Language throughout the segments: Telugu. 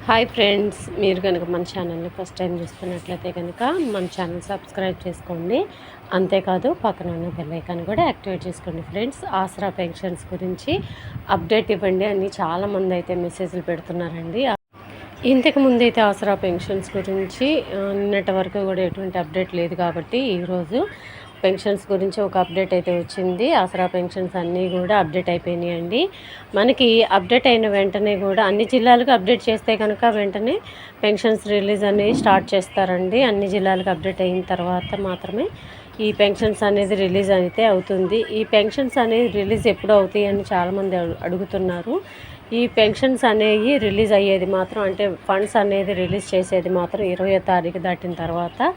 హాయ్ ఫ్రెండ్స్, మీరు కనుక మన ఛానల్ని ఫస్ట్ టైం చూస్తున్నట్లయితే కనుక మన ఛానల్ సబ్స్క్రైబ్ చేసుకోండి. అంతేకాదు పక్కన ఉన్న బెల్ ఐకాన్ కూడా యాక్టివేట్ చేసుకోండి. ఫ్రెండ్స్, ఆసరా పెన్షన్స్ గురించి అప్డేట్ ఇవ్వండి అని చాలామంది అయితే మెసేజ్లు పెడుతున్నారండి. ఇంతకు ముందైతే ఆసరా పెన్షన్స్ గురించి నిన్నటి వరకు కూడా ఎటువంటి అప్డేట్ లేదు కాబట్టి ఈరోజు పెన్షన్స్ గురించి ఒక అప్డేట్ అయితే వచ్చింది. ఆసరా పెన్షన్స్ అన్నీ కూడా అప్డేట్ అయిపోయినాయండి. మనకి అప్డేట్ అయిన వెంటనే కూడా అన్ని జిల్లాలకు అప్డేట్ చేస్తే కనుక వెంటనే పెన్షన్స్ రిలీజ్ అనేవి స్టార్ట్ చేస్తారండి. అన్ని జిల్లాలకు అప్డేట్ అయిన తర్వాత మాత్రమే ఈ పెన్షన్స్ అనేది రిలీజ్ అయితే అవుతుంది. ఈ పెన్షన్స్ అనేవి రిలీజ్ ఎప్పుడు అవుతాయి అని చాలామంది అడుగుతున్నారు. ఈ పెన్షన్స్ అనేవి రిలీజ్ అయ్యేది మాత్రం అంటే ఫండ్స్ అనేది రిలీజ్ చేసేది మాత్రం 20వ తారీఖు దాటిన తర్వాత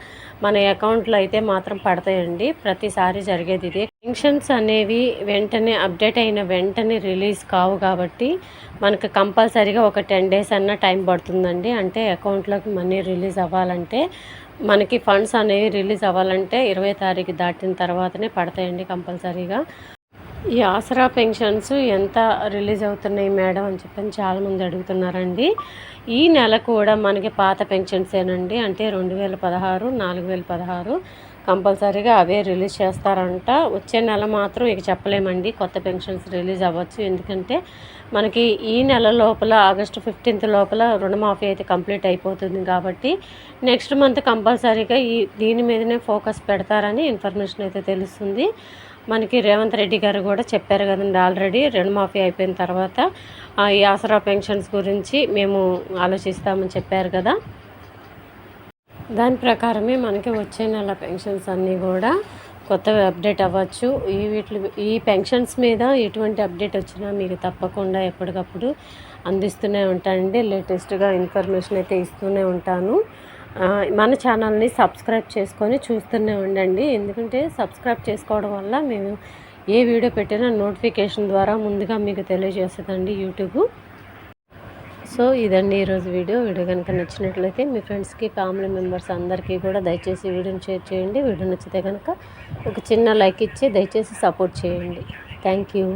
మన అకౌంట్లో అయితే మాత్రం పడతాయండి. ప్రతిసారి జరిగేది ఇదే. పెన్షన్స్ అనేవి వెంటనే అప్డేట్ అయిన వెంటనే రిలీజ్ కావు కాబట్టి మనకు కంపల్సరీగా ఒక 10 days అన్న టైం పడుతుందండి. అంటే అకౌంట్లోకి మనీ రిలీజ్ అవ్వాలంటే మనకి ఫండ్స్ అనేవి రిలీజ్ అవ్వాలంటే 20వ తారీఖు దాటిన తర్వాతనే పడతాయండి కంపల్సరీగా. ఈ ఆసరా పెన్షన్స్ ఎంత రిలీజ్ అవుతున్నాయి మేడం అని చెప్పని చాలామంది అడుగుతున్నారండి. ఈ నెల కూడా మనకి పాత పెన్షన్సేనండి. అంటే 2016, 4016 కంపల్సరీగా అవే రిలీజ్ చేస్తారంట. వచ్చే నెల మాత్రం ఇక చెప్పలేమండి, కొత్త పెన్షన్స్ రిలీజ్ అవ్వచ్చు. ఎందుకంటే మనకి ఈ నెల లోపల ఆగస్టు 15th లోపల రుణమాఫీ అయితే కంప్లీట్ అయిపోతుంది కాబట్టి నెక్స్ట్ మంత్ కంపల్సరీగా దీని మీదనే ఫోకస్ పెడతారని ఇన్ఫర్మేషన్ అయితే తెలుస్తుంది. మనకి రేవంత్ రెడ్డి గారు కూడా చెప్పారు కదండి, ఆల్రెడీ రుణమాఫీ అయిపోయిన తర్వాత ఈ ఆసరా పెన్షన్స్ గురించి మేము ఆలోచిస్తామని చెప్పారు కదా. దాని ప్రకారమే మనకి వచ్చే నెల పెన్షన్స్ అన్నీ కూడా కొత్తగా అప్డేట్ అవ్వచ్చు. ఈ పెన్షన్స్ మీద ఎటువంటి అప్డేట్ వచ్చినా మీకు తప్పకుండా ఎప్పటికప్పుడు అందిస్తూనే ఉంటానండి. లేటెస్ట్గా ఇన్ఫర్మేషన్ అయితే ఇస్తూనే ఉంటాను. మన ఛానల్ని సబ్స్క్రైబ్ చేసుకొని చూస్తూనే ఉండండి. ఎందుకంటే సబ్స్క్రైబ్ చేసుకోవడం వల్ల మేము ఏ వీడియో పెట్టినా నోటిఫికేషన్ ద్వారా ముందుగా మీకు తెలియజేస్తుందండి యూట్యూబ్. సో ఇదండి ఈరోజు వీడియో కనుక నచ్చినట్లయితే మీ ఫ్రెండ్స్కి, ఫ్యామిలీ మెంబర్స్ అందరికీ కూడా దయచేసి వీడియోని షేర్ చేయండి. వీడియో నచ్చితే కనుక ఒక చిన్న లైక్ ఇచ్చి దయచేసి సపోర్ట్ చేయండి. Thank you.